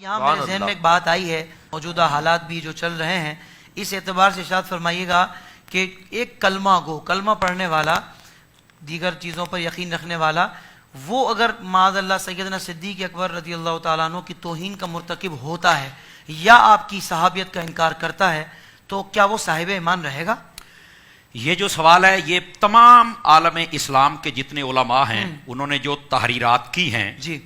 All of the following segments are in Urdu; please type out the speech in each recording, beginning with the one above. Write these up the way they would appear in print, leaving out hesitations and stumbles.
یہاں میرے ذہن میں ایک بات آئی ہے، موجودہ حالات بھی جو چل رہے ہیں اس اعتبار سے ارشاد فرمائیے گا کہ ایک کلمہ گو، کلمہ پڑھنے والا، دیگر چیزوں پر یقین رکھنے والا، وہ اگر معاذ اللہ سیدنا صدیق اکبر رضی اللہ تعالیٰ عنہ کی توہین کا مرتکب ہوتا ہے یا آپ کی صحابیت کا انکار کرتا ہے تو کیا وہ صاحب ایمان رہے گا؟ یہ جو سوال ہے یہ تمام عالم اسلام کے جتنے علماء ہیں انہوں نے جو تحریرات کی ہیں جی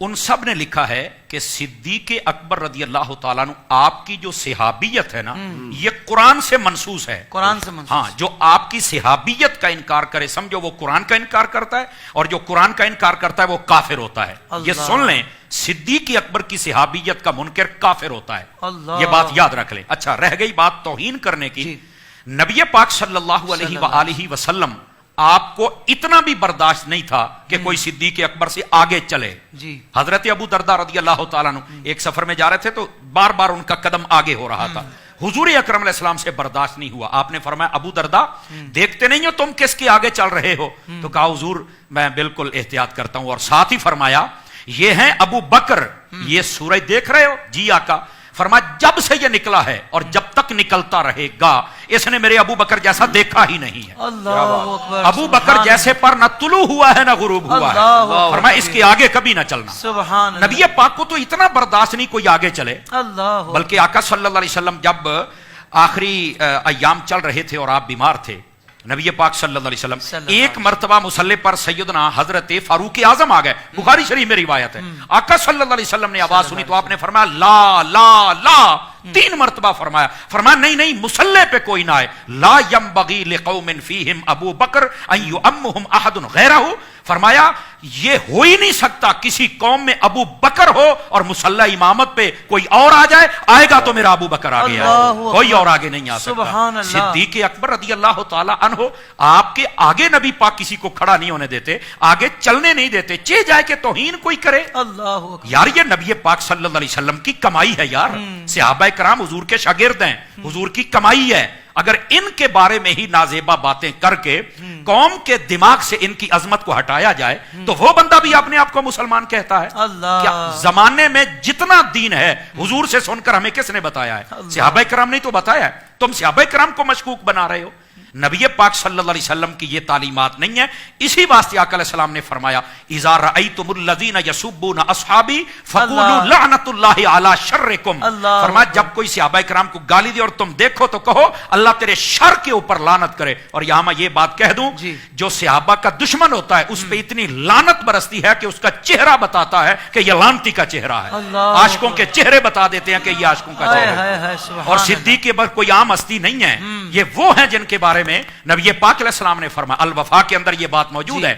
ان سب نے لکھا ہے کہ صدیق اکبر رضی اللہ تعالیٰ عنہ آپ کی جو صحابیت ہے نا یہ قرآن سے منسوس ہے، قرآن سے منسوس۔ ہاں، جو آپ کی صحابیت کا انکار کرے سمجھو وہ قرآن کا انکار کرتا ہے، اور جو قرآن کا انکار کرتا ہے وہ کافر ہوتا ہے۔ یہ سن لیں، صدیق اکبر کی صحابیت کا منکر کافر ہوتا ہے، یہ بات یاد رکھ لیں۔ اچھا، رہ گئی بات توہین کرنے کی، نبی پاک صلی اللہ علیہ وآلہ وسلم آپ کو اتنا بھی برداشت نہیں تھا کہ کوئی صدیق اکبر سے آگے چلے۔ جی حضرت ابو درداء رضی اللہ تعالیٰ عنہ ایک سفر میں جا رہے تھے تو بار بار ان کا قدم آگے ہو رہا تھا، حضور اکرم علیہ السلام سے برداشت نہیں ہوا، آپ نے فرمایا ابو درداء دیکھتے نہیں ہو تم کس کے آگے چل رہے ہو؟ تو کہا حضور میں بالکل احتیاط کرتا ہوں، اور ساتھ ہی فرمایا یہ ہیں ابو بکر، یہ سورج دیکھ رہے ہو؟ جی آقا۔ فرمایا جب سے یہ نکلا ہے اور جب تک نکلتا رہے گا اس نے میرے ابو بکر جیسا دیکھا ہی نہیں ہے۔ اللہ اکبر، ابو بکر جیسے پر نہ طلوع ہوا ہے نہ غروب ہوا ہے، فرمایا اس کے آگے کبھی نہ چلنا۔ سبحان اللہ، نبی پاک کو تو اتنا برداشت نہیں کوئی آگے چلے، اللہ، بلکہ آقا صلی اللہ علیہ وسلم جب آخری ایام چل رہے تھے اور آپ بیمار تھے، نبی پاک صلی اللہ علیہ وسلم ایک مرتبہ مصلی پر سیدنا حضرت فاروق اعظم آ گئے، بخاری شریف میں روایت ہے۔ آقا صلی اللہ علیہ وسلم نے آواز سنی تو آپ نے فرمایا لا لا لا، 3 مرتبہ فرمایا۔ فرمایا نہیں نہیں، مصلی پہ کوئی نہ آئے، لا ينبغي لقوم فیہم ابو بکر ان یؤمہم احد غیرہ، فرمایا یہ ہو ہی نہیں سکتا کسی قوم میں ابو بکر ہو اور مصلی امامت پہ کوئی اور آ جائے، آئے گا تو میرا ابو بکر آگے آئے، کوئی اور آگے نہیں آ سکتا۔ صدیق اکبر رضی اللہ تعالی عنہ آپ کے آگے نبی پاک کسی کو کھڑا نہیں ہونے دیتے، آگے چلنے نہیں دیتے، چہ جائے کہ توہین کوئی کرے۔ اللہ یار یہ نبی پاک صلی اللہ علیہ وسلم کی کمائی ہے یار، صحابہ کرام حضور کے شاگرد ہیں، حضور کی کمائی ہے، اگر ان کے بارے میں ہی نازیبا باتیں کر کے قوم کے دماغ سے ان کی عظمت کو ہٹایا جائے تو وہ بندہ بھی اپنے آپ کو مسلمان کہتا ہے۔ کیا زمانے میں جتنا دین ہے حضور سے سن کر ہمیں کس نے بتایا ہے؟ صحابہ کرام نے تو بتایا ہے، تم صحابہ کرام کو مشکوک بنا رہے ہو۔ نبی پاک صلی اللہ علیہ وسلم کی یہ تعلیمات نہیں ہے، اسی واسطے آقا علیہ السلام نے فرمایا اذا رأیتم الذین یسبون اصحابی فقولوا لعنت اللہ علی شرکم، فرمایا جب کوئی صحابہ کرام کو گالی دے اور تم دیکھو تو کہو اللہ تیرے شر کے اوپر لعنت کرے۔ اور یہاں میں یہ بات کہہ دوں، جو صحابہ کا دشمن ہوتا ہے اس پہ اتنی لعنت برستی ہے کہ اس کا چہرہ بتاتا ہے کہ یہ لعنتی کا چہرہ ہے، عاشقوں کے چہرے بتا دیتے ہیں کہ یہ عاشقوں کا چہرہ ہے۔ اور صدیق اکبر کوئی عام ہستی نہیں ہے، یہ وہ ہیں جن کے بارے میں نبی پاک علیہ السلام نے فرمایا، الوفا کے اندر یہ بات موجود ہے،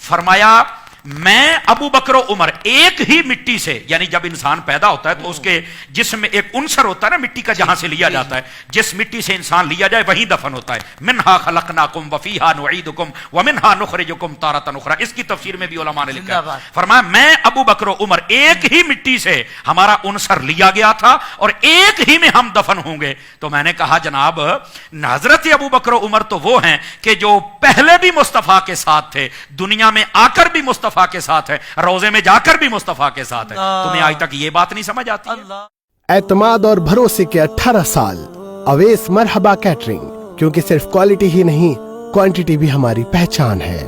فرمایا میں ابو بکر و عمر ایک ہی مٹی سے، یعنی جب انسان پیدا ہوتا ہے تو اس کے جسم میں ایک عنصر ہوتا ہے نا مٹی کا، جہاں سے لیا جاتا ہے، جس مٹی سے انسان لیا جائے وہیں دفن ہوتا ہے، منہا خلقناکم وفیہا نعیدکم ومنہا نخرجکم تارۃ اخری، اس کی تفسیر میں بھی علماء نے لکھا ہے، فرمایا میں ابو بکر و عمر ایک ہی مٹی سے ہمارا عنصر لیا گیا تھا اور ایک ہی میں ہم دفن ہوں گے۔ تو میں نے کہا جناب حضرت ابو بکر و عمر تو وہ ہیں کہ جو پہلے بھی مصطفیٰ کے ساتھ تھے، دنیا میں آ کر بھی مصطفیٰ کے ساتھ ہے، روزے میں جا کر بھی مصطفیٰ کے ساتھ ہے، تمہیں آج تک یہ بات نہیں سمجھ آتی؟ اعتماد اور بھروسے کے 18 سال اویس مرحبا کیٹرنگ، کیونکہ صرف کوالٹی ہی نہیں کوانٹٹی بھی ہماری پہچان ہے۔